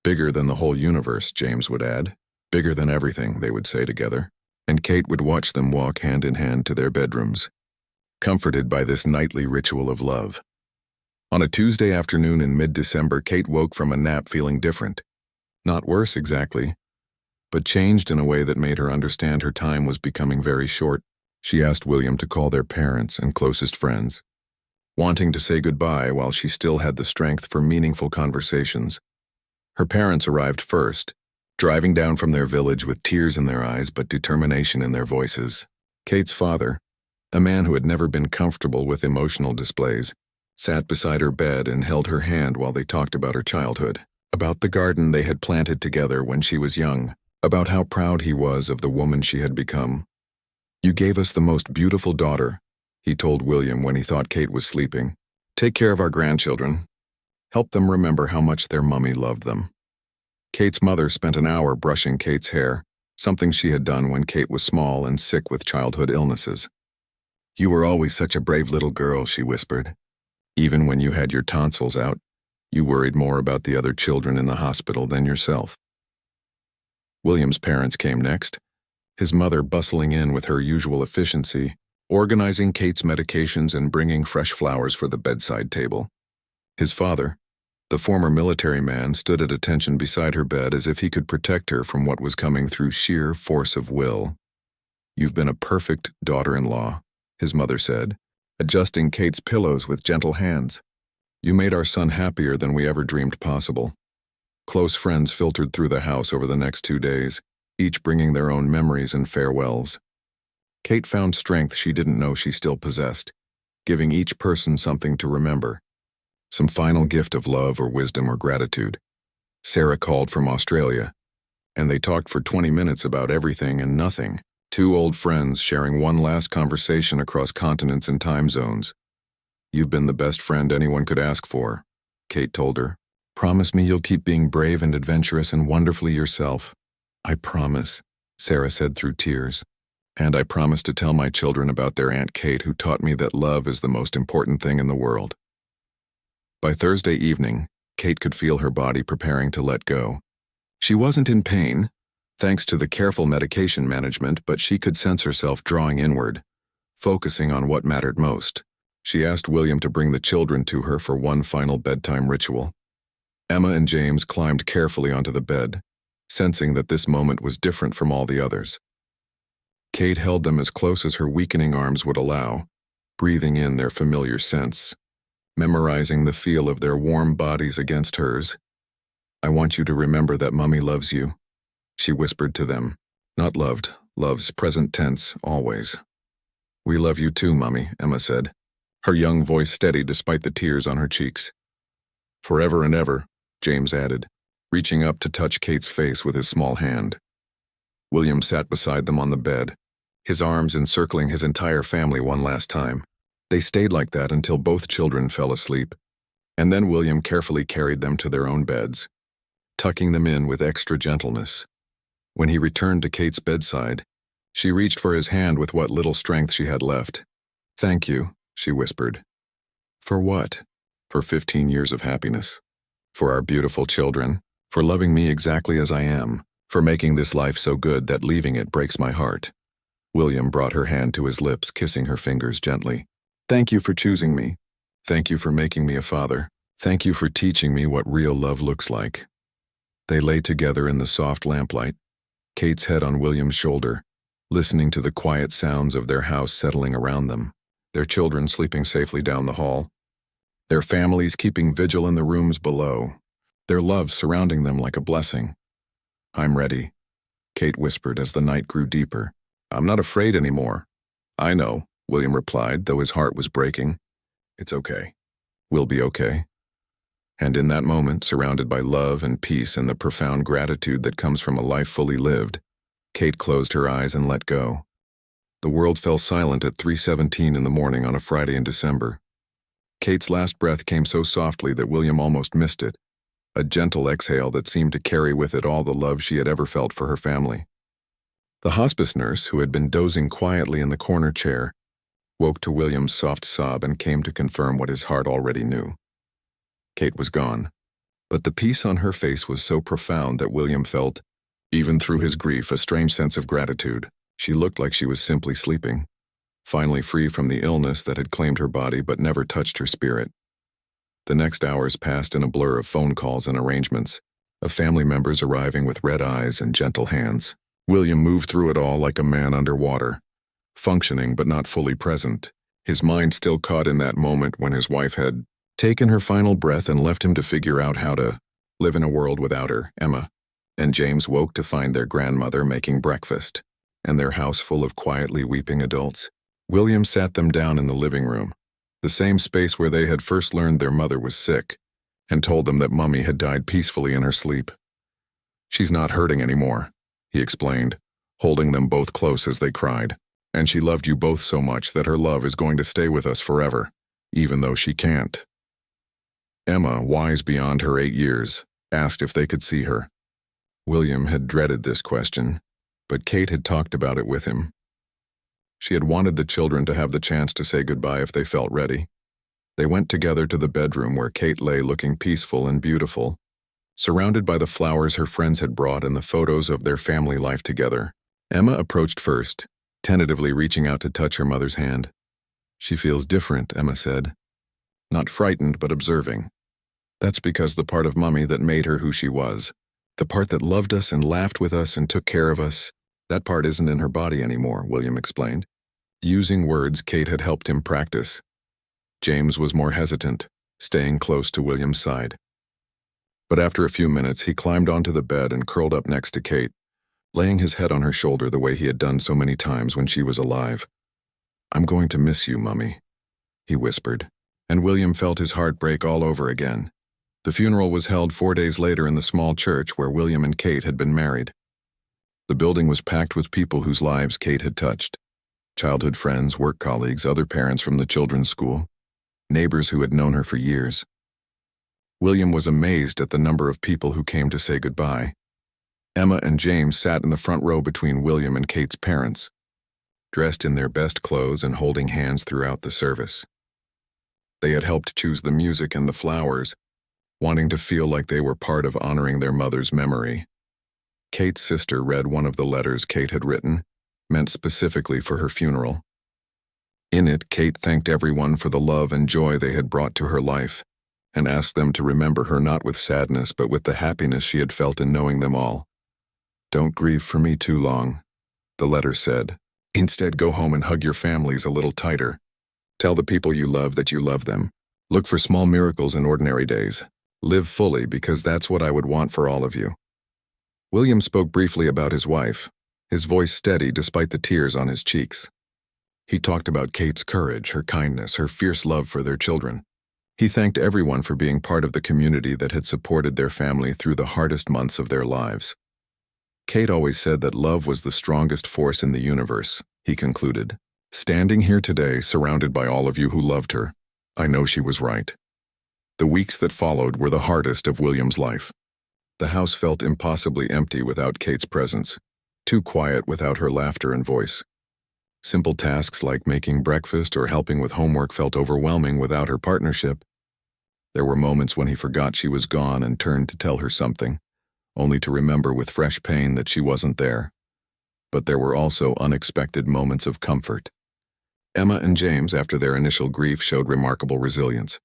"Bigger than the whole universe," James would add. "Bigger than everything," they would say together, and Kate would watch them walk hand in hand to their bedrooms, comforted by this nightly ritual of love. On a Tuesday afternoon in mid-December, Kate woke from a nap feeling different. Not worse exactly, but changed in a way that made her understand her time was becoming very short. She asked William to call their parents and closest friends, wanting to say goodbye while she still had the strength for meaningful conversations. Her parents arrived first, driving down from their village with tears in their eyes but determination in their voices. Kate's father, a man who had never been comfortable with emotional displays, sat beside her bed and held her hand while they talked about her childhood, about the garden they had planted together when she was young, about how proud he was of the woman she had become. "You gave us the most beautiful daughter," he told William when he thought Kate was sleeping. "Take care of our grandchildren. Help them remember how much their mummy loved them." Kate's mother spent an hour brushing Kate's hair, something she had done when Kate was small and sick with childhood illnesses. "You were always such a brave little girl," she whispered. "Even when you had your tonsils out, you worried more about the other children in the hospital than yourself." William's parents came next, his mother bustling in with her usual efficiency, organizing Kate's medications and bringing fresh flowers for the bedside table. His father, the former military man, stood at attention beside her bed as if he could protect her from what was coming through sheer force of will. "You've been a perfect daughter-in-law," his mother said, adjusting Kate's pillows with gentle hands. "You made our son happier than we ever dreamed possible." Close friends filtered through the house over the next 2 days, each bringing their own memories and farewells. Kate found strength she didn't know she still possessed, giving each person something to remember, some final gift of love or wisdom or gratitude. Sarah called from Australia, and they talked for 20 minutes about everything and nothing, two old friends sharing one last conversation across continents and time zones. "You've been the best friend anyone could ask for," Kate told her. "Promise me you'll keep being brave and adventurous and wonderfully yourself." "I promise," Sarah said through tears. "And I promise to tell my children about their Aunt Kate, who taught me that love is the most important thing in the world." By Thursday evening, Kate could feel her body preparing to let go. She wasn't in pain, thanks to the careful medication management, but she could sense herself drawing inward, focusing on what mattered most. She asked William to bring the children to her for one final bedtime ritual. Emma and James climbed carefully onto the bed, sensing that this moment was different from all the others. Kate held them as close as her weakening arms would allow, breathing in their familiar scents, memorizing the feel of their warm bodies against hers. "I want you to remember that Mummy loves you," she whispered to them. Not loved, loves, present tense, always. "We love you too, Mummy," Emma said, her young voice steady despite the tears on her cheeks. "Forever and ever," James added, reaching up to touch Kate's face with his small hand. William sat beside them on the bed, his arms encircling his entire family one last time. They stayed like that until both children fell asleep, and then William carefully carried them to their own beds, tucking them in with extra gentleness. When he returned to Kate's bedside, she reached for his hand with what little strength she had left. "Thank you," she whispered. "For what?" "For 15 years of happiness. For our beautiful children. For loving me exactly as I am. For making this life so good that leaving it breaks my heart." William brought her hand to his lips, kissing her fingers gently. "Thank you for choosing me. Thank you for making me a father. Thank you for teaching me what real love looks like." They lay together in the soft lamplight, Kate's head on William's shoulder, listening to the quiet sounds of their house settling around them, their children sleeping safely down the hall, their families keeping vigil in the rooms below, their love surrounding them like a blessing. "I'm ready," Kate whispered as the night grew deeper. "I'm not afraid anymore." "I know," William replied, though his heart was breaking. "It's okay. We'll be okay." And in that moment, surrounded by love and peace and the profound gratitude that comes from a life fully lived, Kate closed her eyes and let go. The world fell silent at 3:17 in the morning on a Friday in December. Kate's last breath came so softly that William almost missed it, a gentle exhale that seemed to carry with it all the love she had ever felt for her family. The hospice nurse, who had been dozing quietly in the corner chair, woke to William's soft sob and came to confirm what his heart already knew. Kate was gone, but the peace on her face was so profound that William felt, even through his grief, a strange sense of gratitude. She looked like she was simply sleeping, finally free from the illness that had claimed her body but never touched her spirit. The next hours passed in a blur of phone calls and arrangements, of family members arriving with red eyes and gentle hands. William moved through it all like a man underwater, functioning but not fully present, his mind still caught in that moment when his wife had taken her final breath and left him to figure out how to live in a world without her, Emma, and James woke to find their grandmother making breakfast, and their house full of quietly weeping adults. William sat them down in the living room, the same space where they had first learned their mother was sick, and told them that Mummy had died peacefully in her sleep. "She's not hurting anymore," he explained, holding them both close as they cried. "And she loved you both so much that her love is going to stay with us forever, even though she can't." Emma, wise beyond her 8 years, asked if they could see her. William had dreaded this question, but Kate had talked about it with him. She had wanted the children to have the chance to say goodbye if they felt ready. They went together to the bedroom where Kate lay looking peaceful and beautiful, surrounded by the flowers her friends had brought and the photos of their family life together. Emma approached first, tentatively reaching out to touch her mother's hand. "She feels different," Emma said. "Not frightened, but observing. That's because the part of Mummy that made her who she was, the part that loved us and laughed with us and took care of us, that part isn't in her body anymore," William explained. Using words Kate had helped him practice. James was more hesitant, staying close to William's side. But after a few minutes, he climbed onto the bed and curled up next to Kate, laying his head on her shoulder the way he had done so many times when she was alive. "I'm going to miss you, Mummy," he whispered, and William felt his heart break all over again. The funeral was held 4 days later in the small church where William and Kate had been married. The building was packed with people whose lives Kate had touched. Childhood friends, work colleagues, other parents from the children's school, neighbors who had known her for years. William was amazed at the number of people who came to say goodbye. Emma and James sat in the front row between William and Kate's parents, dressed in their best clothes and holding hands throughout the service. They had helped choose the music and the flowers, wanting to feel like they were part of honoring their mother's memory. Kate's sister read one of the letters Kate had written, meant specifically for her funeral. In it, Kate thanked everyone for the love and joy they had brought to her life, and asked them to remember her not with sadness but with the happiness she had felt in knowing them all. "Don't grieve for me too long," the letter said. "Instead, go home and hug your families a little tighter. Tell the people you love that you love them. Look for small miracles in ordinary days. Live fully, because that's what I would want for all of you. William spoke briefly about his wife, his voice steady despite the tears on his cheeks. He talked about Kate's courage, her kindness, her fierce love for their children. He thanked everyone for being part of the community that had supported their family through the hardest months of their lives. Kate always said that love was the strongest force in the universe, he concluded. Standing here today, surrounded by all of you who loved her, I know she was right. The weeks that followed were the hardest of William's life. The house felt impossibly empty without Kate's presence, too quiet without her laughter and voice. Simple tasks like making breakfast or helping with homework felt overwhelming without her partnership. There were moments when he forgot she was gone and turned to tell her something, only to remember with fresh pain that she wasn't there. But there were also unexpected moments of comfort. Emma and James, after their initial grief, showed remarkable resilience.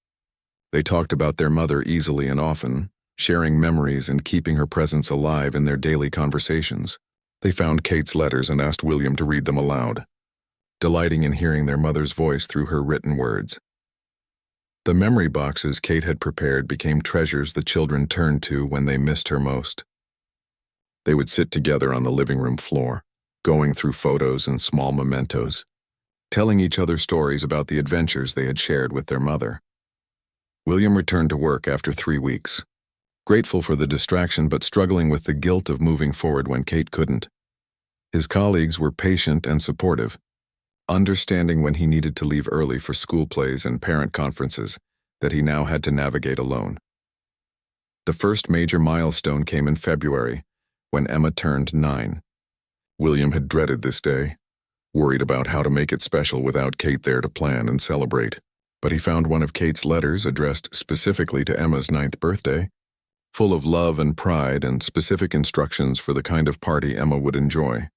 They talked about their mother easily and often, sharing memories and keeping her presence alive in their daily conversations. They found Kate's letters and asked William to read them aloud, delighting in hearing their mother's voice through her written words. The memory boxes Kate had prepared became treasures the children turned to when they missed her most. They would sit together on the living room floor, going through photos and small mementos, telling each other stories about the adventures they had shared with their mother. William returned to work after 3 weeks, grateful for the distraction but struggling with the guilt of moving forward when Kate couldn't. His colleagues were patient and supportive, understanding when he needed to leave early for school plays and parent conferences that he now had to navigate alone. The first major milestone came in February, when Emma turned 9. William had dreaded this day, worried about how to make it special without Kate there to plan and celebrate. But he found one of Kate's letters addressed specifically to Emma's 9th birthday, full of love and pride and specific instructions for the kind of party Emma would enjoy.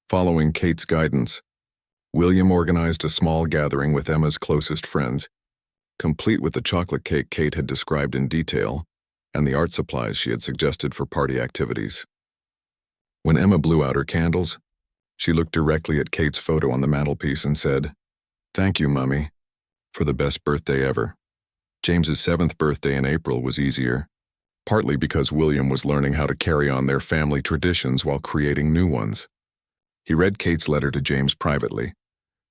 Following Kate's guidance, William organized a small gathering with Emma's closest friends, complete with the chocolate cake Kate had described in detail and the art supplies she had suggested for party activities. When Emma blew out her candles, she looked directly at Kate's photo on the mantelpiece and said, "Thank you, Mummy, for the best birthday ever." James's 7th birthday in April was easier, partly because William was learning how to carry on their family traditions while creating new ones. He read Kate's letter to James privately,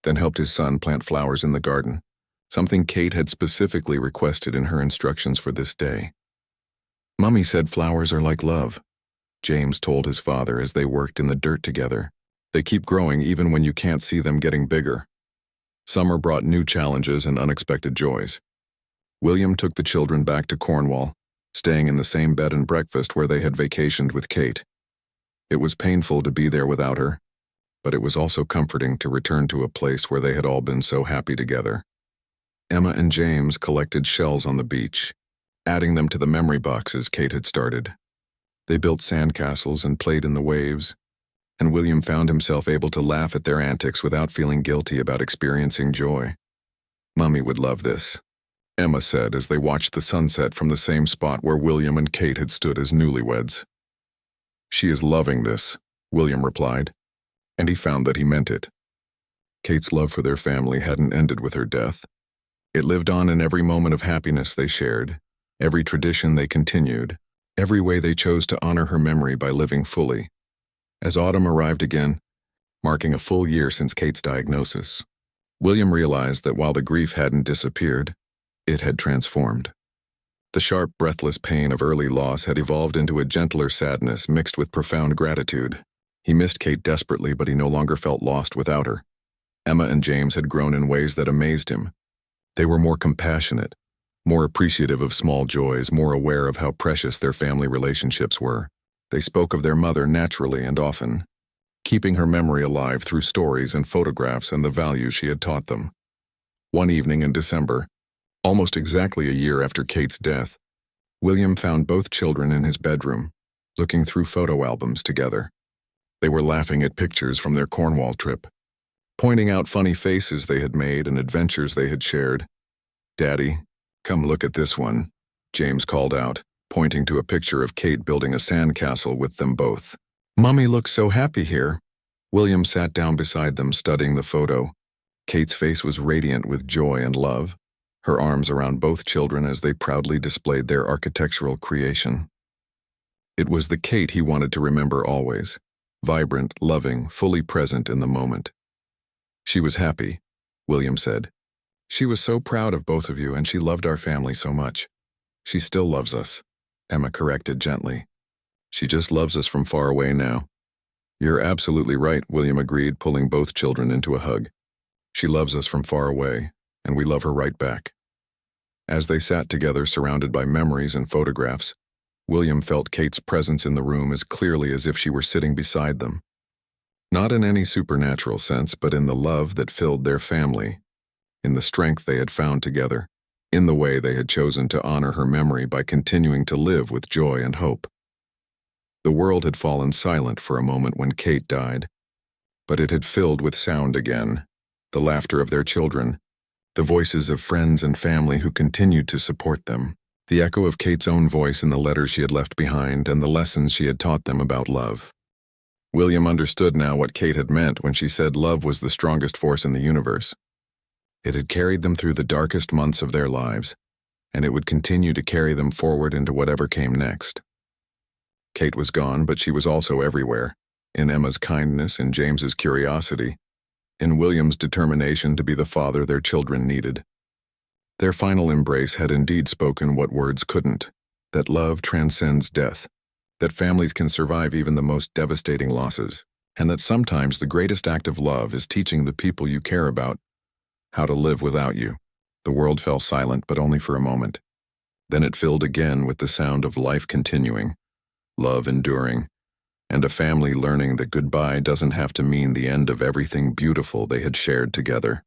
then helped his son plant flowers in the garden, something Kate had specifically requested in her instructions for this day. "Mummy said flowers are like love," James told his father as they worked in the dirt together. "They keep growing even when you can't see them getting bigger." Summer brought new challenges and unexpected joys. William took the children back to Cornwall, staying in the same bed and breakfast where they had vacationed with Kate. It was painful to be there without her, but it was also comforting to return to a place where they had all been so happy together. Emma and James collected shells on the beach, adding them to the memory boxes Kate had started. They built sandcastles and played in the waves, and William found himself able to laugh at their antics without feeling guilty about experiencing joy. "Mummy would love this," Emma said as they watched the sunset from the same spot where William and Kate had stood as newlyweds. "She is loving this," William replied, and he found that he meant it. Kate's love for their family hadn't ended with her death. It lived on in every moment of happiness they shared, every tradition they continued, every way they chose to honor her memory by living fully. As autumn arrived again, marking a full year since Kate's diagnosis, William realized that while the grief hadn't disappeared, it had transformed. The sharp, breathless pain of early loss had evolved into a gentler sadness mixed with profound gratitude. He missed Kate desperately, but he no longer felt lost without her. Emma and James had grown in ways that amazed him. They were more compassionate, more appreciative of small joys, more aware of how precious their family relationships were. They spoke of their mother naturally and often, keeping her memory alive through stories and photographs and the values she had taught them. One evening in December, almost exactly a year after Kate's death, William found both children in his bedroom, looking through photo albums together. They were laughing at pictures from their Cornwall trip, pointing out funny faces they had made and adventures they had shared. "Daddy, come look at this one," James called out, pointing to a picture of Kate building a sandcastle with them both. "Mummy looks so happy here." William sat down beside them, studying the photo, Kate's face was radiant with joy and love, her arms around both children as they proudly displayed their architectural creation. It was the Kate he wanted to remember always, vibrant, loving, fully present in the moment. She was happy, William said. She was so proud of both of you, and she loved our family so much. She still loves us, Emma corrected gently. She just loves us from far away now. You're absolutely right, William agreed, pulling both children into a hug. She loves us from far away, and we love her right back. As they sat together surrounded by memories and photographs, William felt Kate's presence in the room as clearly as if she were sitting beside them. Not in any supernatural sense, but in the love that filled their family, in the strength they had found together, in the way they had chosen to honor her memory by continuing to live with joy and hope. The world had fallen silent for a moment when Kate died, but it had filled with sound again, the laughter of their children, the voices of friends and family who continued to support them, the echo of Kate's own voice in the letters she had left behind and the lessons she had taught them about love. William understood now what Kate had meant when she said love was the strongest force in the universe. It had carried them through the darkest months of their lives, and it would continue to carry them forward into whatever came next. Kate was gone, but she was also everywhere, in Emma's kindness, in James's curiosity, in William's determination to be the father their children needed. Their final embrace had indeed spoken what words couldn't, that love transcends death, that families can survive even the most devastating losses, and that sometimes the greatest act of love is teaching the people you care about how to live without you. The world fell silent, but only for a moment. Then it filled again with the sound of life continuing, love enduring, and a family learning that goodbye doesn't have to mean the end of everything beautiful they had shared together.